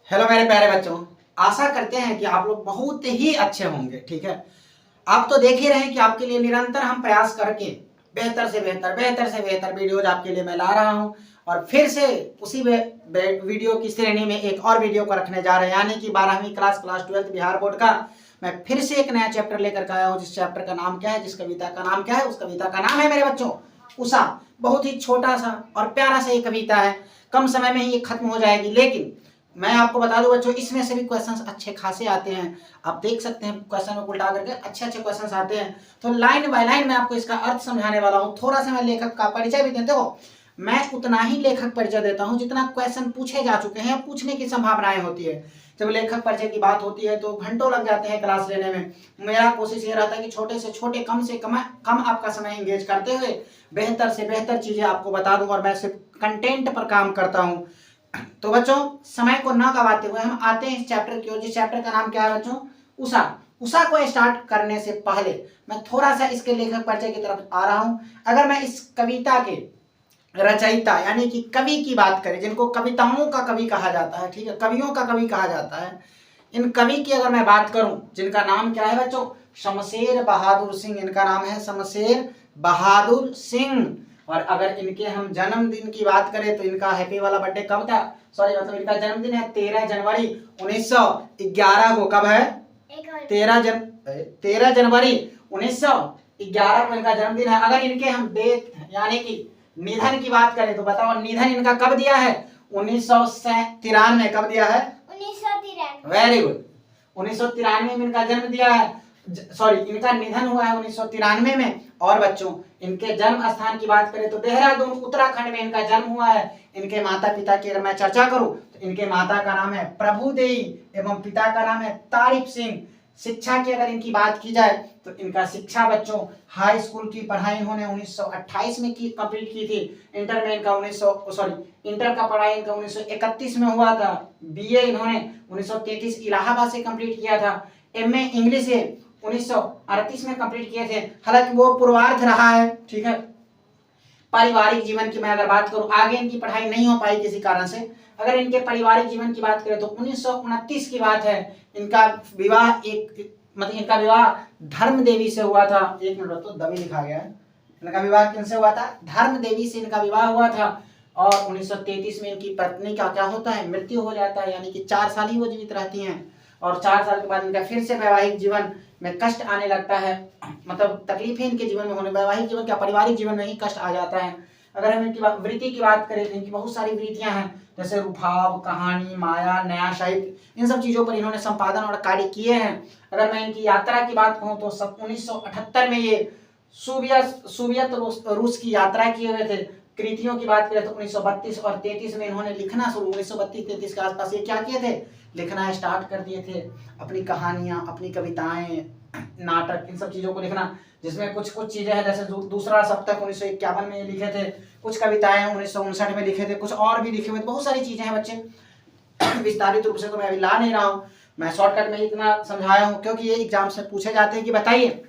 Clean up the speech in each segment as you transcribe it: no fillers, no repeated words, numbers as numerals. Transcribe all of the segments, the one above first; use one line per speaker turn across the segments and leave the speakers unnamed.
Hello मेरे प्यारे बच्चों, आशा करते हैं कि आप लोग बहुत ही अच्छे होंगे। ठीक है, आप तो देख ही रहे हैं कि आपके लिए निरंतर हम प्रयास करके बेहतर से बेहतर वीडियोज आपके लिए मैं ला रहा हूं। और फिर से उसी वीडियो की श्रेणी में एक और वीडियो को रखने जा रहे हैं, यानी कि 12वीं क्लास 12th बिहार बोर्ड का मैं फिर से एक नया चैप्टर लेकर के आया हूं। जिस चैप्टर का नाम क्या है, जिस कविता का नाम क्या है, उस कविता का नाम है मेरे बच्चों उषा। बहुत ही छोटा सा और प्यारा सा ये कविता है, कम समय में ही ये खत्म हो जाएगी। लेकिन मैं आपको बता दूं बच्चों, इसमें से भी क्वेश्चंस अच्छे खासे आते हैं। आप देख सकते हैं क्वेश्चन में उल्टा करके अच्छे अच्छे क्वेश्चंस आते हैं। तो लाइन बाय लाइन मैं आपको इसका अर्थ समझाने वाला हूं। थोड़ा सा मैं लेखक का परिचय भी देते हो, मैं उतना ही लेखक परिचय देता हूं जितना क्वेश्चन पूछे जा चुके हैं, पूछने की संभावनाएं होती है। जब लेखक परिचय की बात होती है तो घंटों लग जाते हैं क्लास लेने में। मेरा कोशिश ये रहता है कि छोटे से छोटे, कम से कम आपका समय एंगेज करते हुए बेहतर से बेहतर चीजें आपको बता दूं। और मैं सिर्फ कंटेंट पर काम करता हूं। तो बच्चों, समय को न गवाते हुए हम आते हैं इस चैप्टर की ओर। जिस चैप्टर का नाम क्या है बच्चों, उषा। उषा को स्टार्ट करने से पहले मैं थोड़ा सा इसके लेखक परिचय की तरफ आ रहा हूं। अगर मैं इस कविता के रचयिता यानी कि कवि की बात करें, जिनको कविताओं का कवि कहा जाता है, ठीक है, कवियों का कवि कहा जाता है, इन कवि की अगर मैं बात करूं, जिनका नाम क्या है बच्चों, शमशेर बहादुर सिंह। इनका नाम है शमशेर बहादुर सिंह। और अगर इनके हम जन्मदिन की बात करें तो इनका हैप्पी वाला बर्थडे कब था, सॉरी मतलब इनका जन्मदिन है 13 जनवरी 1911 को। कब है? 13 जनवरी 1911 को इनका जन्मदिन है। अगर इनके हम डेथ यानी कि निधन की बात करें तो बताओ निधन इनका कब दिया है, 1993। कब दिया है? 1993। वेरी गुड, 1993 में इनका जन्म दिया है, सॉरी इनका निधन हुआ है 1993 में। और बच्चों, इनके जन्म स्थान की बात करें तो देहरादून उत्तराखंड में इनका जन्म हुआ है। इनके माता पिता की अगर मैं चर्चा करूं तो इनके माता का नाम है प्रभुदेवी एवं पिता का नाम है तारिफ सिंह। शिक्षा की अगर इनकी बात की जाए तो इनका शिक्षा बच्चों, हाई स्कूल की पढ़ाई इन्होंने 1928 में की कंप्लीट की थी। इंटर में इनका इंटर का पढ़ाई इनका 1931 में हुआ था। बीए इन्होंने 1933 इलाहाबाद से कंप्लीट किया था। एमए इंग्लिश 1938 में कंप्लीट किए थे। हालांकि वो पूर्वार्ध रहा है, ठीक है। पारिवारिक जीवन की मैं अगर बात करूं, आगे इनकी पढ़ाई नहीं हो पाई किसी कारण से। अगर इनके पारिवारिक जीवन की बात करें तो 1929 की बात है, इनका विवाह इनका विवाह धर्म देवी से हुआ था। एक मिनट तो दबी लिखा गया है। इनका विवाह किनसे हुआ था? धर्म देवी से इनका विवाह हुआ था। और 1933 में इनकी पत्नी का क्या होता है, मृत्यु हो जाता है, यानी कि 4 साल ही वो जीवित रहती हैं। और 4 साल के बाद इनका फिर से वैवाहिक जीवन में कष्ट आने लगता है, मतलब तकलीफें इनके जीवन में होने, वैवाहिक जीवन क्या पारिवारिक जीवन में ही कष्ट आ जाता है। अगर हम इनकी वृत्ति की बात करें तो इनकी बहुत सारी वृत्तियां हैं, जैसे रूभाव, कहानी, माया, नया साहित्य, इन सब चीजों पर इन्होंने संपादन और कार्य किए हैं। अगर मैं इनकी यात्रा की बात कहूँ तो 1978 में ये सोवियत रूस की यात्रा किए हुए थे। कृतियों की बात करें तो 1932 और 33 में इन्होंने लिखना शुरू, 1932-33 के आसपास ये क्या किए थे, लिखना स्टार्ट कर दिए थे। अपनी कहानियां, अपनी कविताएं, नाटक, इन सब चीजों को लिखना, जिसमें कुछ कुछ चीजें हैं जैसे दूसरा सप्तक 1951 में लिखे थे, कुछ कविताएं 1959 में लिखे थे, कुछ और भी लिखे हुए, बहुत सारी चीजें हैं बच्चे। विस्तारित रूप से तो मैं अभी ला नहीं रहा हूँ, मैं शॉर्टकट में इतना समझाया हूँ क्योंकि ये एग्जाम से पूछे जाते हैं। कि बताइए,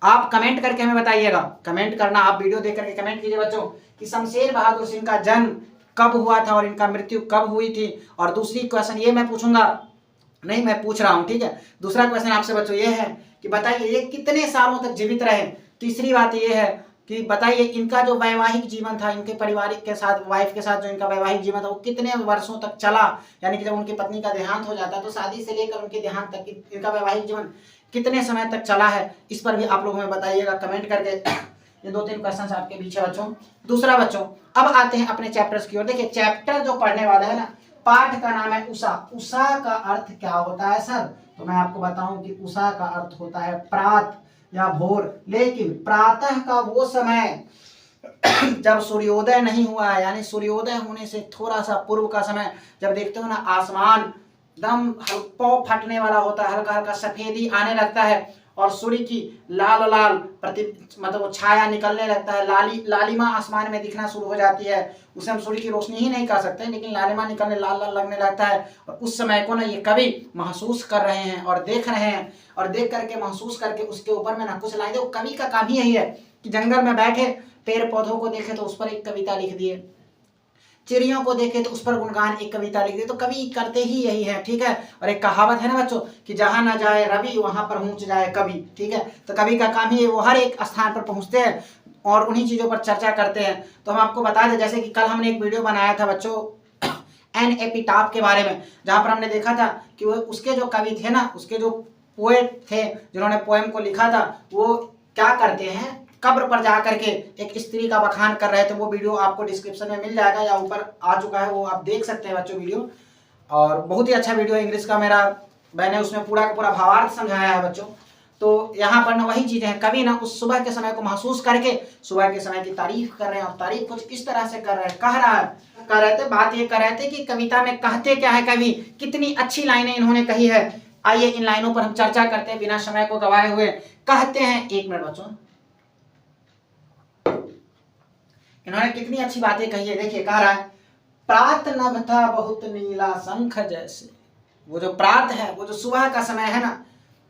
आप कमेंट करके हमें बताइएगा, कमेंट करना, आप वीडियो देख करके कमेंट कीजिए बच्चों कि शमशेर बहादुर सिंह का जन्म कब हुआ था और इनका मृत्यु कब हुई थी। और दूसरी क्वेश्चन ये मैं पूछूंगा, नहीं मैं पूछ रहा हूं, ठीक है। दूसरा क्वेश्चन आपसे बच्चों ये है कि बताइए ये कितने सालों तक जीवित रहे। तीसरी बात ये है कि बताइए इनका जो वैवाहिक जीवन था, इनके पारिवारिक के साथ, वाइफ के साथ जो इनका वैवाहिक जीवन था वो कितने वर्षों तक चला। यानी कि जब उनकी पत्नी का देहांत हो जाता है तो शादी से लेकर उनके देहांत तक इनका वैवाहिक जीवन कितने समय तक चला है, इस पर भी आप लोग हमें बताइएगा कमेंट करके। ये 2-3 क्वेश्चन आपके पीछे बच्चों। दूसरा बच्चों, अब आते हैं अपने चैप्टर्स की ओर। देखिए चैप्टर जो पढ़ने वाला है ना, पाठ का नाम है उषा। उषा का अर्थ क्या होता है सर? तो मैं आपको बताऊं कि उषा का अर्थ होता है प्रात या भोर। लेकिन प्रातः का वो समय जब सूर्योदय नहीं हुआ है, यानी सूर्योदय होने से थोड़ा सा पूर्व का समय, जब देखते हो ना आसमान एकदम हल्का फटने वाला होता है, हल्का हल्का सफेदी आने लगता है और सूर्य की लाल लाल मतलब वो छाया निकलने लगता है, लालिमा आसमान में दिखना शुरू हो जाती है। उसे हम सूर्य की रोशनी ही नहीं कह सकते, लेकिन लालिमा निकलने, लाल लाल लगने लगता है। और उस समय को ना ये कवि महसूस कर रहे हैं और देख रहे हैं, और देख करके महसूस करके उसके ऊपर में ना कुछ लाइन दे। कवि का काम ही यही है कि जंगल में बैठे पेड़ पौधों को देखे तो उस पर एक कविता लिख दिए, चिड़ियों को देखे तो उस पर गुणगान एक कविता लिख दे। तो कवि करते ही यही है, ठीक है। और एक कहावत है ना बच्चों कि जहां ना जाए रवि वहां पर पहुंच जाए कवि, ठीक है। तो कवि का काम ही है, वो हर एक स्थान पर पहुंचते हैं और उन्हीं चीजों पर चर्चा करते हैं। तो हम आपको बता दें, जैसे कि कल हमने एक वीडियो बनाया था बच्चों एन एपिटाफ के बारे में, जहां पर हमने देखा था कि वो उसके जो कवि थे ना, उसके जो पोएट थे जिन्होंने पोएम को लिखा था, वो क्या करते हैं, कब्र पर जा करके एक स्त्री का बखान कर रहे थे। वो वीडियो आपको डिस्क्रिप्शन में मिल जाएगा या ऊपर आ चुका है, वो आप देख सकते हैं बच्चों वीडियो। और बहुत ही अच्छा वीडियो है, इंग्लिश का मेरा, मैंने उसमें पूरा का पूरा भावार्थ समझाया है बच्चों। तो यहाँ पर ना वही चीजें हैं, कवि ना उस सुबह के समय को महसूस करके सुबह के समय की तारीफ कर रहे हैं, और तारीफ कुछ इस तरह से कर रहे हैं, कह रहा है, कह रहे थे, बात ये कर रहे थे कि कविता में कहते क्या है कवि, कितनी अच्छी लाइनें इन्होंने कही है। आइए इन लाइनों पर हम चर्चा करते हैं बिना समय को गवाए हुए। कहते हैं, एक मिनट बच्चों, इन्होंने कितनी अच्छी बातें कही है, देखिए कह रहा है, प्रात नभ था बहुत नीला शंख जैसे। वो जो प्रात है, वो जो सुबह का समय है ना,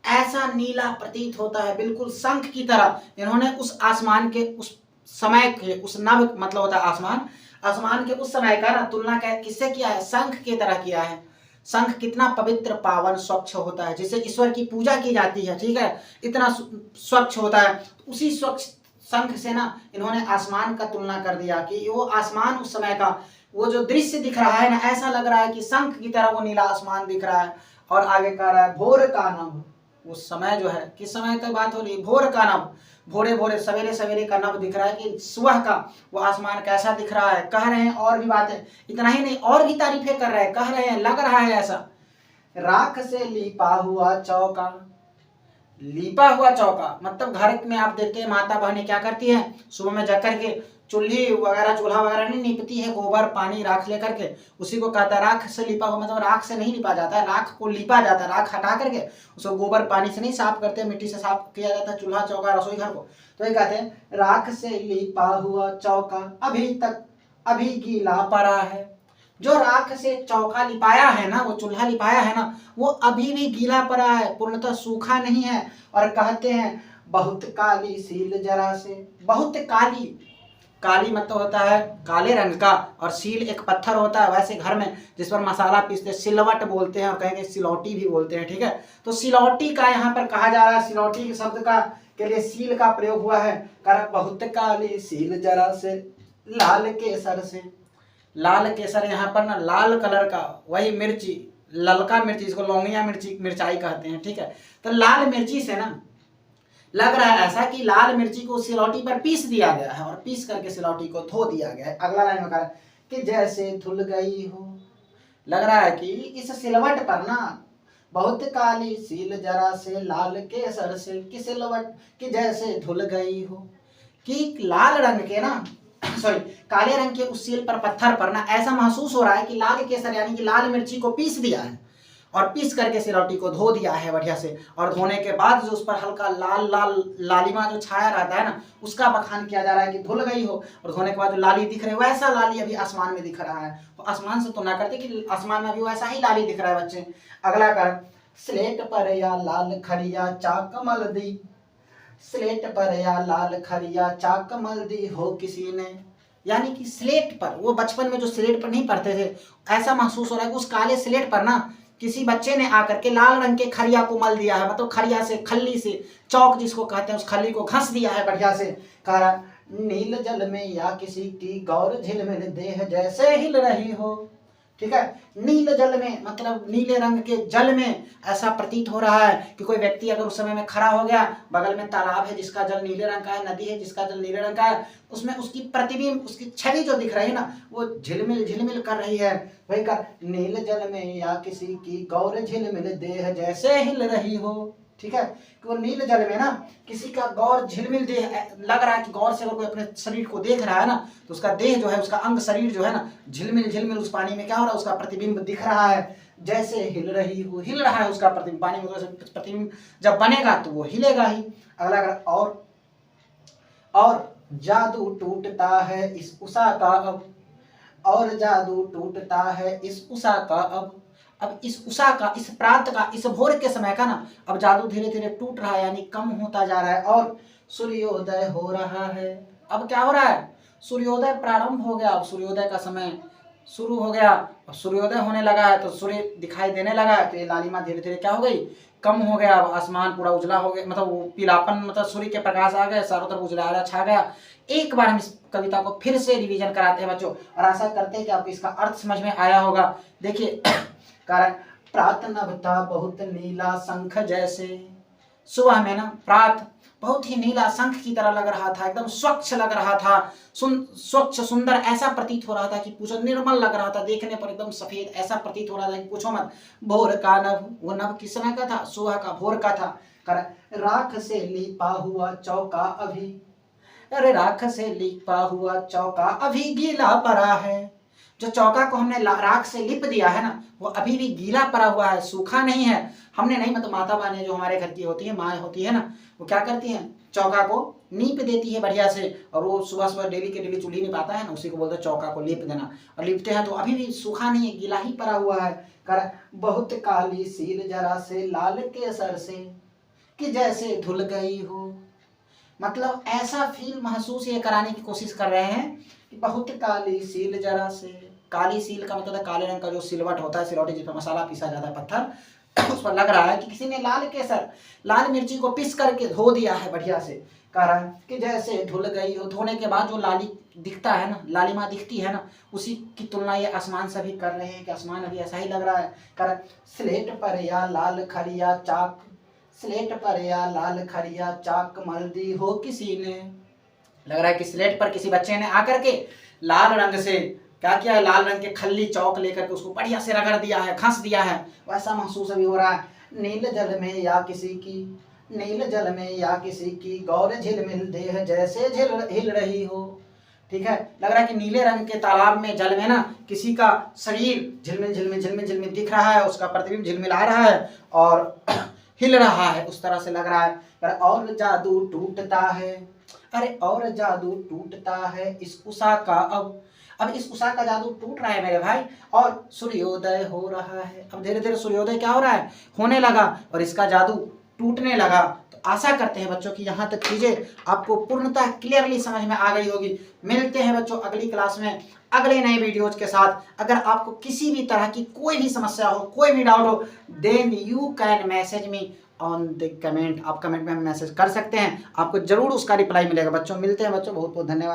ऐसा नीला प्रतीत होता है बिल्कुल शंख की तरह। इन्होंने उस आसमान के उस समय के उस नभ मतलब होता है आसमान, आसमान के उस समय का ना तुलना किससे किया है, शंख की तरह किया है। शंख कितना पवित्र पावन स्वच्छ होता है, जिससे ईश्वर की पूजा की जाती है, ठीक है, इतना स्वच्छ होता है। उसी स्वच्छ शंख से ना इन्होंने आसमान का तुलना कर दिया कि वो आसमान उस समय का वो जो दृश्य दिख रहा है ना, ऐसा लग रहा है कि शंख की तरह वो नीला आसमान दिख रहा है। और आगे कह रहा है, भोर का नभ, उस समय जो है, किस समय की बात हो रही है, भोर का नभ, भोरे भोरे सवेरे सवेरे का नभ दिख रहा है कि सुबह का वो आसमान कैसा दिख रहा है। कह रहे हैं और भी बातें, इतना ही नहीं और भी तारीफें कर रहे हैं, कह रहे हैं, लग रहा है ऐसा, राख से लीपा हुआ चौका, लीपा हुआ चौका मतलब घर में आप देखते हैं माता बहनें क्या करती है, सुबह में जाकर के चूल्ही वगैरह चूल्हा वगैरह नहीं नीपती है, गोबर पानी राख लेकर के, उसी को कहता है राख से लीपा हुआ। मतलब राख से नहीं लीपा जाता है, राख को लीपा जाता है, राख हटा करके उसको गोबर पानी से नहीं साफ करते, मिट्टी से साफ किया जाता है चूल्हा चौका रसोई घर को। तो ये कहते हैं, राख से लीपा हुआ चौका अभी तक अभी गीला पड़ा है। जो राख से चौका लिपाया है ना, वो चूल्हा लिपाया है ना, वो अभी भी गीला पड़ा है, पूर्णतः सूखा नहीं है। और कहते हैं, बहुत काली सील जरा से, बहुत काली, काली मतलब होता है काले रंग का, और सील एक पत्थर होता है वैसे घर में जिस पर मसाला पीसते, सिलवट बोलते हैं और कहेंगे सिलौटी भी बोलते हैं, ठीक है। तो सिलौटी का यहाँ पर कहा जा रहा है, सिलौटी के शब्द का के लिए सील का प्रयोग हुआ है। कर बहुत काली सील जरा से लाल केसर से, लाल केसर यहाँ पर ना लाल कलर का, वही मिर्ची, ललका मिर्ची, इसको लौंगिया मिर्ची मिर्चाई कहते हैं, ठीक है। तो लाल मिर्ची से ना लग रहा है ऐसा कि लाल मिर्ची को सिलौटी पर पीस दिया गया है और पीस करके सिलौटी को धो दिया गया है। अगला लाइन में कहा कि जैसे धुल गई हो, लग रहा है कि इस सिलवट पर ना बहुत काली सील जरा से लाल केसर से, कि सिलवट कि जैसे धुल गई हो, कि लाल रंग के ना सॉरी काले रंग के उस सील पर पत्थर पर ना ऐसा महसूस हो रहा है कि लाल केसर यानी कि लाल मिर्ची को पीस दिया है और पीस करके सिलौटी को धो दिया है बढ़िया से। और धोने के बाद जो उस पर हल्का लाल लाल लालिमा जो छाया रहता है ना, उसका बखान किया जा रहा है कि धुल गई हो। और धोने के बाद जो लाली दिख रही है वैसा लाली अभी आसमान में दिख रहा है। तो आसमान से तुलना करते कि आसमान में अभी वैसा ही लाली दिख रहा है बच्चे। अगला कर, स्लेट पर या लाल खरिया चाक मल दी, स्लेट पर या लाल खरिया चाक मल दी हो किसी ने, यानी कि स्लेट पर, वो बचपन में जो स्लेट पर नहीं पढ़ते थे, ऐसा महसूस हो रहा है कि उस काले स्लेट पर ना किसी बच्चे ने आकर के लाल रंग के खरिया को मल दिया है, मतलब खरिया से, खल्ली से, चौक जिसको कहते हैं, उस खल्ली को घस दिया है बढ़िया से। कहा, नील जल में या किसी की गौर झिलमिल देह जैसे हिल रही हो, ठीक है। नील जल में मतलब नीले रंग के जल में ऐसा प्रतीत हो रहा है कि कोई व्यक्ति अगर उस समय में खड़ा हो गया, बगल में तालाब है जिसका जल नीले रंग का है, नदी है जिसका जल नीले रंग का है, उसमें उसकी प्रतिबिंब, उसकी छवि जो दिख रही है ना, वो झिलमिल झिलमिल कर रही है। वही का, नील जल में या किसी की गौर झिलमिल देह जैसे हिल रही हो, ठीक है। कि वो नील जल में ना किसी का गौर झिलमिल देह, लग रहा है कि गौर से अगर कोई अपने शरीर को देख रहा है ना, तो उसका देह जो है, उसका अंग शरीर जो है ना, झिलमिल झिलमिल उस पानी में क्या हो रहा है, उसका प्रतिबिंब दिख रहा है, जैसे हिल रही हो, हिल रहा है उसका प्रतिबिंब, पानी में प्रतिबिंब जब बनेगा तो वो हिलेगा ही। अगला, और जादू टूटता है इस उषा का अब, और जादू टूटता है इस उषा का अब इस उषा का, इस प्रात का, इस भोर के समय का ना अब जादू धीरे धीरे टूट रहा है, यानी कम होता जा रहा है। और सूर्योदय हो रहा है, अब क्या हो रहा है, सूर्योदय प्रारंभ हो गया, अब सूर्योदय का समय शुरू हो गया और सूर्योदय होने लगा है, तो सूर्य दिखाई देने लगा है, तो ये लालिमा धीरे धीरे क्या हो गई, कम हो गया। अब आसमान पूरा उजला हो गया, मतलब वो पीलापन, मतलब सूर्य के प्रकाश आ गए, चारों तरफ उजला छा गया। एक बार हम इस कविता को फिर से रिवीजन कराते हैं बच्चों, और आशा करते हैं कि आपको इसका अर्थ समझ में आया होगा। देखिए कारण प्रात नभता बहुत नीला शंख जैसे, सुबह में ना प्रात बहुत ही नीला शंख की तरह लग रहा था, एकदम स्वच्छ लग रहा था, स्वच्छ सुंदर ऐसा प्रतीत हो रहा था कि पूछो, निर्मल लग रहा था, देखने पर एकदम सफेद ऐसा प्रतीत हो रहा था कि पूछो मत। भोर का नभ, वो नभ किस समय का था, सुबह का, भोर का था। राख से लीपा हुआ चौका अभी, अरे राख से लीपा हुआ चौका अभी गीला पड़ा है। जो चौका को हमने राख से लिप दिया है ना, वो अभी भी गीला पड़ा हुआ है, सूखा नहीं है। हमने नहीं, मतलब माता बहनें जो हमारे घर की होती है, माँ होती है ना, वो क्या करती हैं, चौका को नीप देती है बढ़िया से, और वो सुबह सुबह डेली के डेली चूल्ही निपाता है ना, उसी को बोलते हैं चौका को लीप देना। और लिपते हैं तो अभी भी सूखा नहीं है, गीला ही पड़ा हुआ है। कर बहुत काली सील जरा से लाल केसर से, कि जैसे धुल गई हो। मतलब ऐसा फील महसूस ये कराने की कोशिश कर रहे हैं कि बहुत काली सील जरा से, काली सील का मतलब है काले रंग का जो सिलवट होता है, सिलौटी जिस पर मसाला पीसा जाता है, पत्थर, उस पर लग रहा है कि किसी ने लाल केसर, लाल मिर्ची को पीस करके धो दिया है बढ़िया से। कह रहा है कि जैसे धुल गई हो, धोने के बाद जो लाली दिखता है ना, लालिमा दिखती है ना, उसी की तुलना ये आसमान से भी कर रहे हैं कि आसमान अभी ऐसा ही लग रहा है। कह स्लेट पर या लाल खरिया चाक, स्लेट पर या लाल खरिया चाक मल दी हो किसी ने। लग रहा है कि स्लेट पर किसी बच्चे ने आकर के लाल रंग से क्या किया है, लाल रंग के खल्ली चौक लेकर के उसको बढ़िया से रगड़ दिया है, घस दिया है, वैसा महसूस अभी हो रहा है। नील जल में या किसी की, नील जल में या किसी की गौर झिलमिल देह जैसे हिल रही हो। ठीक है, लग रहा है कि नीले रंग के तालाब में, जल में ना, किसी का शरीर झिलमिल झिलमिल झिलमिल झिलमिल दिख रहा है, उसका प्रतिबिंब झिलमिल आ रहा है और हिल रहा है, उस तरह से लग रहा है। और जादू टूटता है, अरे और जादू टूटता है इस उषा का अब इस उषा का जादू टूट रहा है मेरे भाई, और सूर्योदय हो रहा है। अब धीरे धीरे सूर्योदय क्या हो रहा है, होने लगा, और इसका जादू टूटने लगा। तो आशा करते हैं बच्चों की यहाँ तक चीजें आपको पूर्णतः क्लियरली समझ में आ गई होगी। मिलते हैं बच्चों अगली क्लास में अगले नए वीडियोज के साथ। अगर आपको किसी भी तरह की कोई भी समस्या हो, कोई भी डाउट हो, then you can message me on the comment. आप कमेंट में मैसेज कर सकते हैं, आपको जरूर उसका रिप्लाई मिलेगा। बच्चों मिलते हैं बच्चों, बहुत बहुत धन्यवाद।